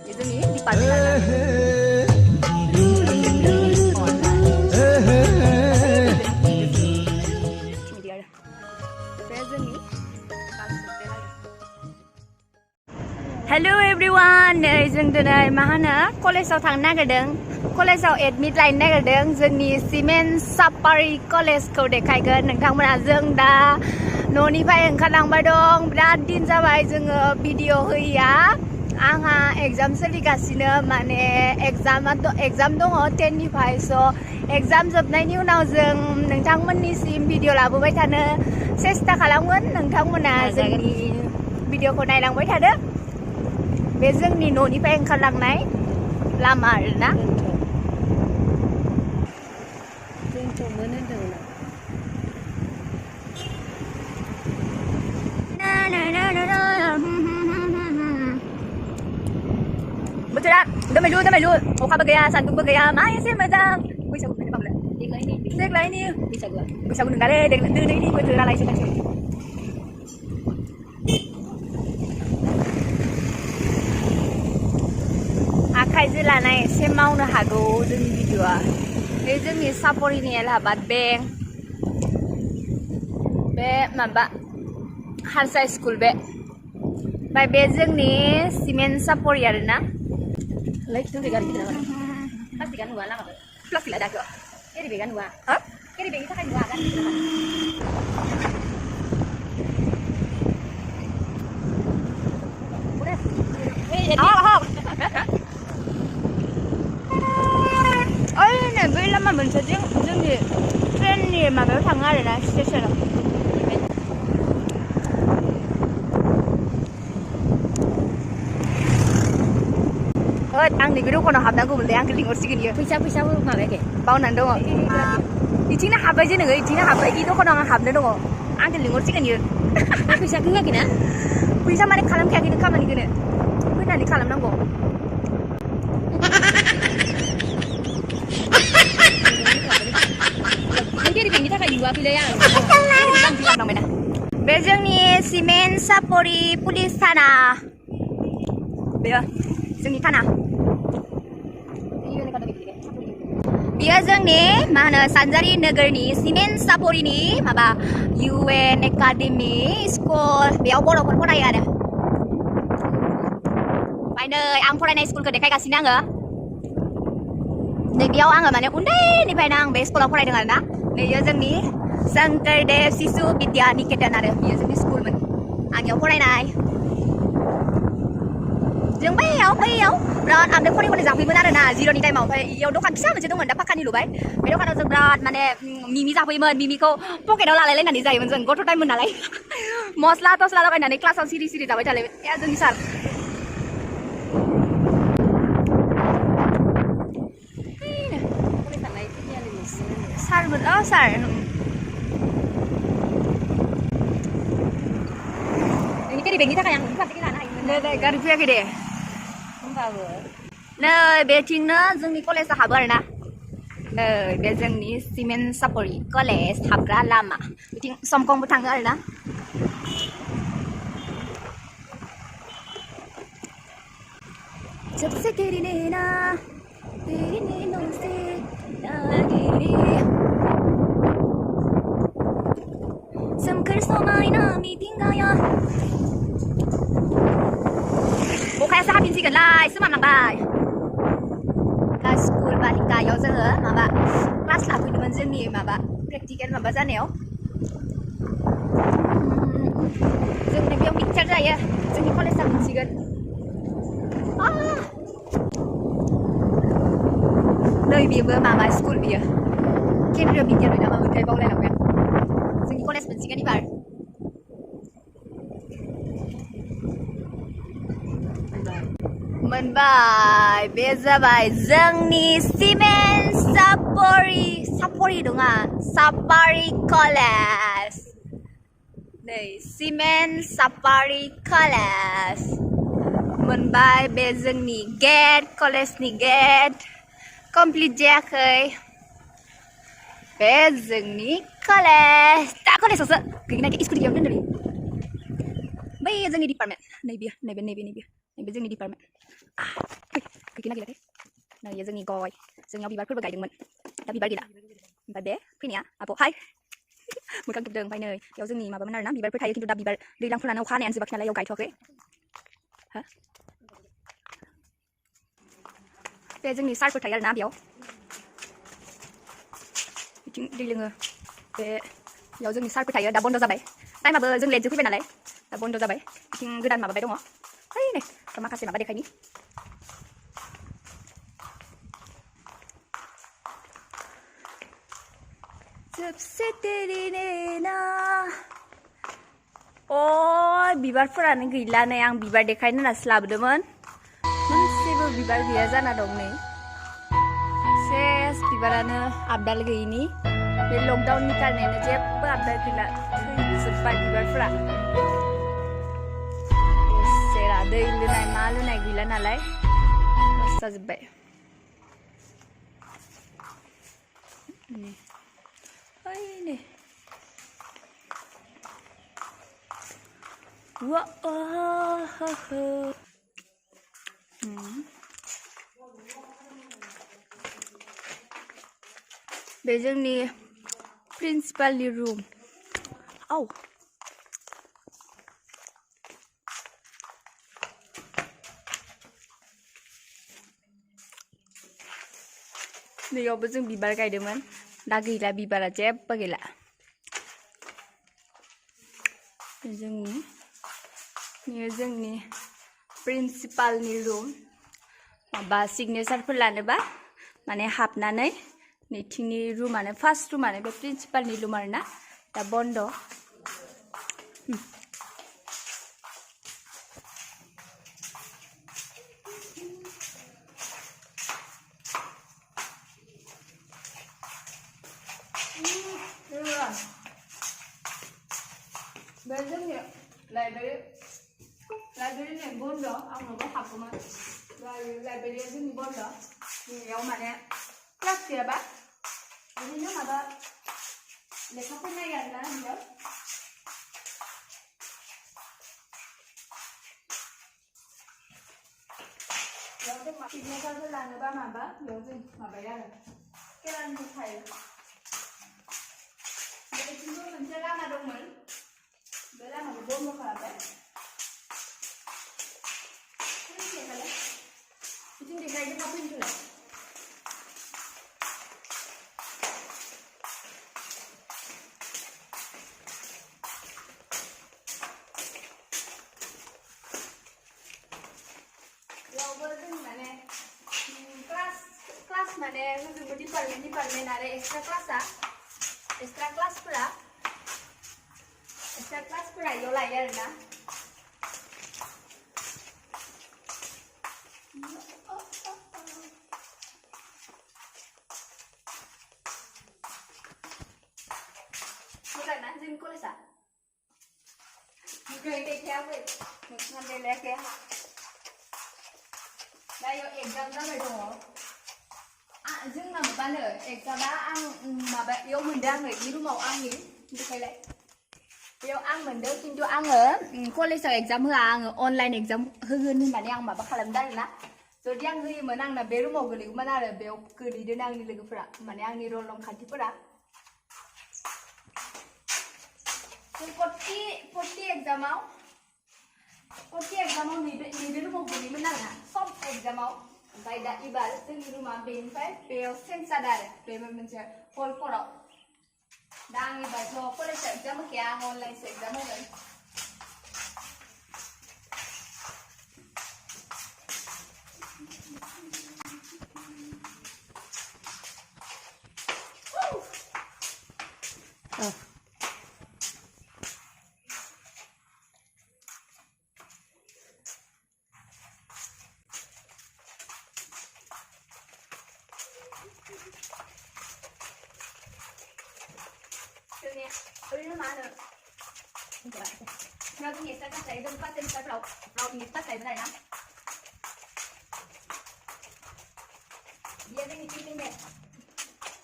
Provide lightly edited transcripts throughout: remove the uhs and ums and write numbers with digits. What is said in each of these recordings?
Bे जोंनि department Hello everyone, जों दिनै मा होनो कलेजाव थांनो नागिरदों कलेजाव एडमिट लायनो नागिरदों जोंनि सिमेन चापारि कलेजखौ देखायगोन नोंथांमोना जों दा न'निफ्राय ओंखारलांबाय दं बिराद दिन जाबाय जोङो भिडिअ होया आंहा एग्जाम सोलिगासिनो माने एग्जाम दङ 10 निफ्राय स एग्जाम जोबनायनि उनाव जों नोंथांमोननिसिम भिडिअ लाबोबाय थानो सेस्था खालामगोन नोंथांमोना जोंनि भिडिअखौ नायलांबाय थादो बे जोंनि न'निफ्राय ओंखारलांनाय लामा आरोना बोथोरा दोमैलु अखाबो गैया सान्दुंबो गैया मा एसे मोजां बैसागु फैनो बांला देग्लायनि बैसागु नङालै दिनैनि बोथोरालाय सोलायसो आखाइजों लानाय एसे मावनो हागौ जोंनि भिडिअआ बे जोंनि चापरिनि एलाहाबाद बेंक बे माबा हारसा स्कुल बे ओमफ्राय बे जोंनि सिमेन चापरि आरोना प्लास्टिकआ नुवा लामाखौ प्लास्टिकआ दाखो केरि बेगआ नुवा केरि बेगनि थाखाय नुवा बै लामा मोनसेजों जोंनि ट्रेननि माबायाव थाङो आरोना स्टेसनाव आं नैबे दखानाव हाबनांगौमोनलै आंखौ लिंहरसिगोन इयो फैसा माबायाखै बावनानै दङ बिथिंनो हाबबाय जे नोङो बिथिंनो हाबबाय इ दखानाव आं हाबनो दङ आंखौ लिंहरसिगोन इयो फैसाखौ होआखै ना फैसा माने खालामखायाखैनो खामानिखौनो फैनानै खालामनांगौ बे जोंनि सिमेन चापरि पुलिस थाना बेयो जोंनि थाना बियो जोंनि मा होनो सानजारि नोगोरनि सिमेन चापरिनि माबा UN एकाडेमि स्कुल बेयाव बर'फोर फरायो आरो ओमफ्राय नै आं फरायनाय स्कुलखौ देखायगासिनो आङो नै बेयाव आङो माने उन्दैनिफ्रायनो आं बे स्कुलाव फरायदों आरोना नैयो जोंनि शंकरदेव शिशु विद्या निकेतन आरो बेयो जोंनि स्कुलमोन आं बेयाव फरायनाय जों बैयाव बिराद आमले खनै जाफैयोमोन आरोना जिर'नि टाइमाव ओमफ्राय इयाव दखान फिसा मोनसे दंमोन दा पाक्कानि लुबाय बे दखानाव जों बिराद माने मिमि जाफैयोमोन मिमिखौ पकेटाव लालायलायनानै जायोमोन जों गथ' टाइममोन नालाय मस्ला थस्ला लगायनानै क्लासाव सिरि जाबाय थालायमोन ए जोंनि सारमोन सार नोंनि केरि बेगनि थाखाय आं प्लास्टिक लानो हायोमोन दे गारि फैयाखै दे नै बेथिंनो जोंनि कलेजआ हाबो आरोना नै बे जोंनि सिमेन चापरि कलेज हाबग्रा लामा बिथिं समखंबो थाङो आरोना सबसे तेरी नैना तेरी नैनों से लागे सोमखोर समायना मिथिंगाया अखायासो हाफिनसिगोनलाय सोमानलांबाय दा स्कुल बालिकायाव जोङो माबा क्लास लाफैदोंमोन जोंनि माबा प्रेक्टिकेल माबा जानायाव जों बेयाव मिक्सचार जायो जोंनि कलेजआ मोनसिगोन नै बेबो माबा स्कुल बियो केन्द्रीय बिद्यालय ना मामोनथाय बावलायलांबाय आं जोंनि कलेज मोनसिगोन एबार मोनबाय बे जाबाय जोंनि सिमेन चापरि नङा चापारि कलेज नै सिमेन चापारि कलेज मोनबाय बे जोंनि गेट कलेजनि गेट कमप्लिट जायाखै बे जोंनि कलेज दा कलेजावसो गैगोना स्कुटि गैयाव दोनदों बै जोंनि डिपार्टमेन्ट नैबे जोंनि department gila thế. Này giờ जोंनि गय जोंनियाव बिबारफोरबो गायदोंमोन दा बिबार गैला ओमफ्राय बे फैनाया आब' हाय मोखां खेबदों ओमफ्राय नै बेयाव जोंनि माबामोन आरोना बिबारफोर थायो खिन्थु दा बिबार दैज्लांफोरानो अखा हानायानो जोबाखै नालाय बेयाव गायथ'वाखै हा बे जोंनि सारफोर थायो आरोना बेयाव बिथिं दै लोङो बे बेयाव जोंनि सारफोर थायो दा बन्द जाबाय टाइमाबो जों लेटजों फैबाय नालाय दा बन्द जाबाय बिथिं गोदान माबाबाय दङ ओइ नै माखासे माबा देखायनि सबसे तेरी नैना अ बिबारफोरानो गैला नै आं बिबार देखायनो होननासो लाबोदोंमोन मोनसेबो बिबार गैया जाना दं नै सेस बिबारानो आबदाल गैयिनि बे लकडाउननि कारनेनो जेबो आबदाल गैला थैजोब्बाय बिबारफोरा सेरा दै लुनाय मा लुनाय गैला नालाय लस जाजोब्बाय ओइ नै वा बे जोंनि प्रिन्सिपालनि रुम औ नैयावबो जों बिबार गायदोंमोन दा गैला बिबारा जेबो गैला जोंनि प्रिन्सिपालनि रुम माबा सिगनेचारफोर लानोबा माने हाबनानै नैथिंनि रुमानो फार्स्ट रुमानो बे प्रिन्सिपालनि रुम आरोना दा बन्द बे जोंनि लाइब्रेरि नै बन्द आंनावबो हाबगौमोन लाइब्रेरिया जोंनि बन्द बेयाव माने क्लास गैयाबा ओरैनो माबा लेखाफोर नायो आरोना बेयाव जों सिगनेचारफोर लानोबा माबा बेयाव जों माबायो आरो केरानफोर थायो बेथिंबो मोनसे लामा दंमोन बे लामाखौ बन्द खालामबाय बिथिं देखायदो मा फैनोलाय बेयावबो जों माने क्लास माने जोंबो डिपार्टमेन्ट आरो एक्सट्रा क्लासफोरा इयाव लायो आरोना मोजां ना जोंनि कलेजआ देखायाखै नोंसिना देलायाखै आंहा दा इयाव एग्जाम जाबाय दङ जोंना माबानो एग्जामा आं माबा इयाव मोनदों आङो इ रुमाव आंनि देखायलाय बेयाव आं मोनदों खिन्थु आङो कलेजाव एग्जाम होआ आङो अनलाइन एग्जाम होगोन होननानै आं माबा खालामदों आरोना जुदि आं होयोमोन आंना बे रुमाव गोलैगौमोन आरो बेयाव गोलैदों आंनि लोगोफोरा माने आंनि रल नं खाथिफोरा फर्टी एग्जामाव नैबे रुमाव गोलैयोमोन आरोना सब एग्जामाव ओमफ्राय दा एबार जोंनि रुमा बेनिफ्राय बेयाव चेन्ज जादों आरो बे मोनसे हल 4आव दा आं एबारथ' कलेजाव एग्जाम होखाया आं अनलाइनसो एग्जाम होगोन ओरैनो मा होनोเราต้องเห็นสักใจเรื่องป้าเต็มใจเรามีป้าใจไม่ได้นะเดี๋ยวจะมีที่เป็นแบบ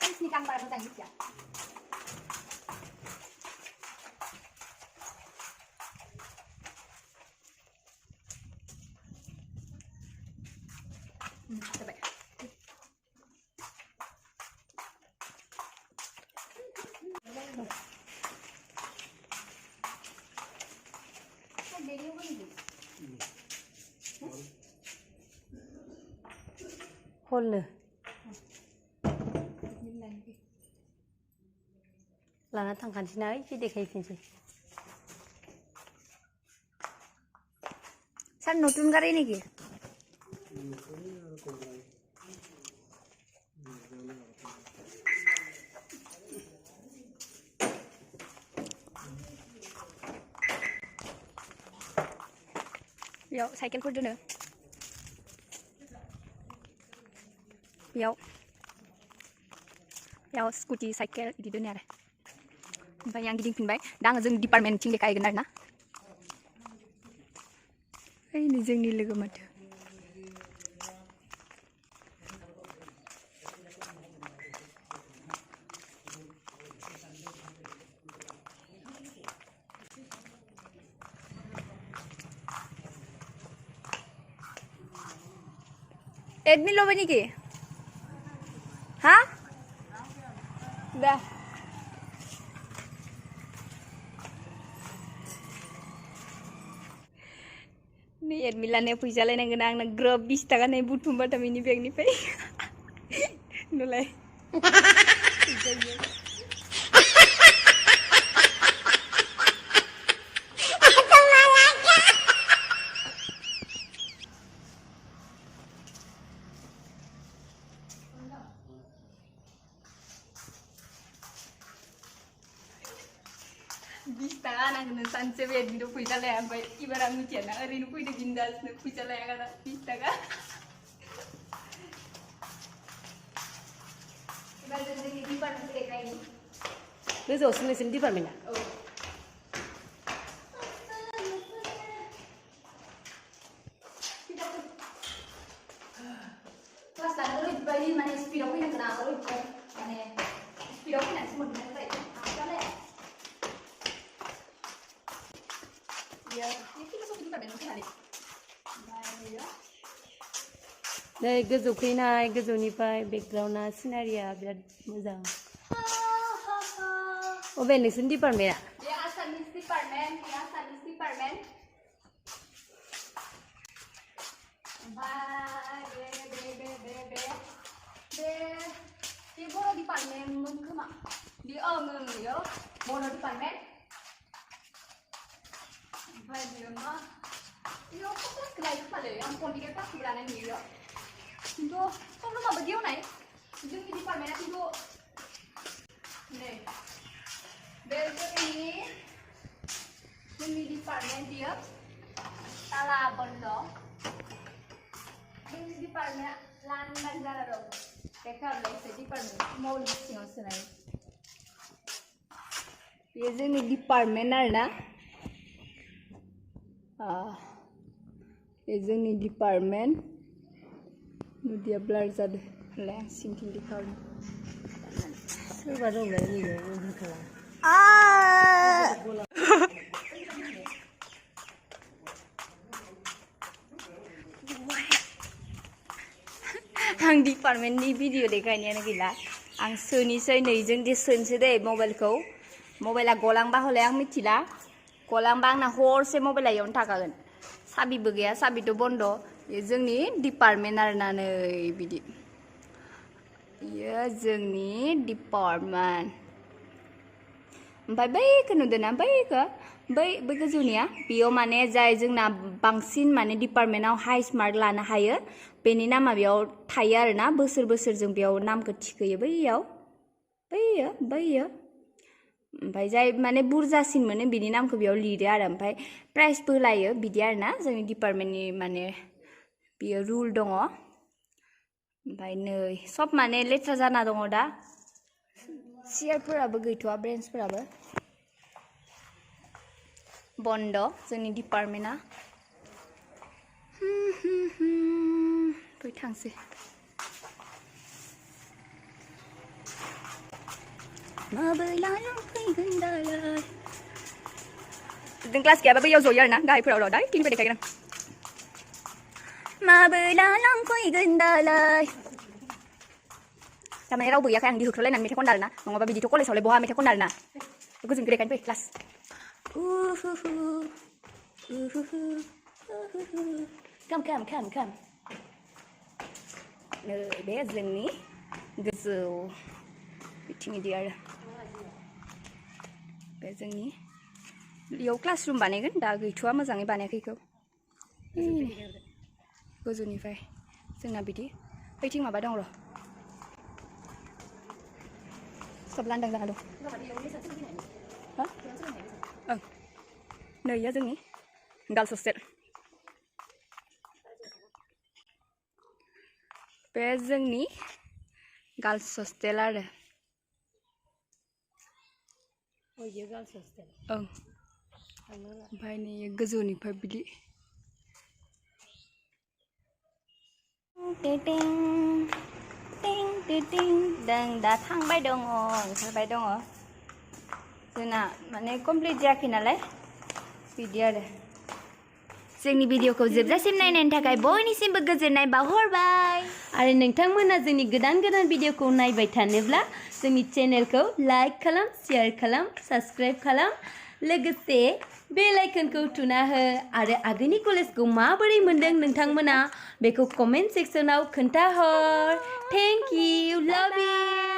ต้องมีการบาร์ภาษาอังกฤษอย่าง जाबाय हलनो लाना थांखानोसै ना एसे देखायफिनसै सार नतुन गारि नेকি बेयाव साइकेलफोर दोनो बेयाव स्कुटि साइकेल बिदि दोनो आरो ओमफ्राय आं गिदिंफिनबाय दा आङो जोंनि डिपार्टमेन्टथिं देखायगोन आरो ना ओइ जोंनि लोगो माथो एडमिट लबाय नेকি हा दे नै एडमिट लानायाव फैसा लायनांगोन आंना ग्रोब 20 थाखा नै बुथुमबा थामिनि बेगनिफ्राय नुलाय Bista nang sanse bed video puisa laya bai ibarang mucian na ari nu puida gindas nu puisa laya kana bista ka ibar jadi department ke kai ni beso sini department na kelas dah lu bagi mana speed aku yang kena lu mana speed aku nak semua mana kai apa le ya ini kita sudah department mesti hari Đây goजौ फैनाय गोजौनिफ्राय बेकग्राउन्डआ सिनारिया बिराद मोजां अबे नोंसोरनि डिपार्टमेन्टआ बे Assamese department बे बर' डिपार्टमेन्टमोन खोमा बे बेयो बर' डिपार्टमेन्ट ओमफ्राय बेयो मा बेयाव क्लास लायो खोमालै आं कम्पिउटार क्लासबो लानाय नुयो खिन्थु प्रब्लेमा बायदियाव नाय जोंनि डिपार्टमेन्टआ खिन्थु नै बे जोंनि डिपार्टमेन्ट बियो ताला बन्द जोंनि डिपार्टमेन्टआ लांदां जाना दं बेखारनो एसे डिपार्टमेन्ट मावनो सिङाव सोनाय बेयो जोंनि डिपार्टमेन्ट आरोना ये जोंनि डिपार्टमेन्ट नुदिया ब्लार जादों लाय आं सिंथिं दिखावनि सोरबा दंलाय नैबे खालाम आं डिपार्टमेन्टनि भिडिअ देखायनायानो गैला आं सोनोसै नै जों दे सोनोसै दे मबाइला गलांबा हले आं मिथिला गलांबा आंना हरसे मबाइला इयावनो थाखागोन साबिबो गैया साबिथ' बन्द ये जोंनि डिपार्टमेन्ट आरोना नै बिदि ये जोंनि डिपार्टमेन्ट ओमफ्राय बैखौ नुदोंना बै गोजौनिया बेयाव माने जाय जोंना बांसिन माने डिपार्टमेन्टआव हाइस्ट मार्क लानो हायो बेनि नामा बेयाव थायो आरोना बोसोर जों बेयाव नामखौ थिखोयो बैयो ओमफ्राय जाय माने बुरजासिन मोनो बिनि नामखौ बेयाव लिरो आरो ओमफ्राय प्राइजबो लायो बिदि आरोना जोंनि डिपार्टमेन्टनि माने बियो रुल दङ ओमफ्राय नै सब माने लेथ्रा जाना दङ दा सियारफोराबो गैथ'आ बेन्चफोराबो बन्द जोंनि डिपार्टमेन्टआ फै थांसै माबोलायाव फैगोन दालाय जों क्लास गैयाबा बैयाव जयो आरोना गाहायफोराव र' दा टिननिफ्राय देखायगोन माबोला लांफैगोन दालाय थारमाने रावबो गैयाखाय आं दिहुनथ'लायनानै मेथाइ खननो आरोना नङाबा बिदिथ' कलेजावलाय बहा मेथाइ खननो आरोना गोजोन गोदैखायनो फै क्लास come नै बे जोंनि गोजौ बिथिं इदि आरो बे जोंनि बेयाव क्लासरुम बानायगोन दा गैथ'आ मोजाङै बानायाखै इखौ गोजौनिफ्राय जोंना बिदि बैथिं माबा दं र' सब लांदां जाना दं ओं नैया जोंनि गार्ल्स हस्टेल बे जोंनि गार्ल्स हस्टेल आरो ओं ओमफ्राय नै गोजौनिफ्राय बिदि जों दा थांबाय दङ ओंखारबाय दङ जोंना माने कमप्लिट जायाखै नालाय बिदि आरो जोंनि भिडिअखौ जोबजासिम नायनायनि थाखाय बयनिसिमबो गोजोननाय बावहरबाय आरो नोंथांमोना जोंनि गोदान भिडिअखौ नायबाय थानोब्ला जोंनि चेनेलखौ लाइक खालाम शेयार खालाम साबस्क्राइब खालाम लोगोसे बेल आइकनखौ थुना हो आरो आगोलनि कलेजखौ माबोरै मोनदों नोंथांमोना बेखौ कमेन्ट सेक्सनाव खोन्थाहर थेंक इउ लाभ इउ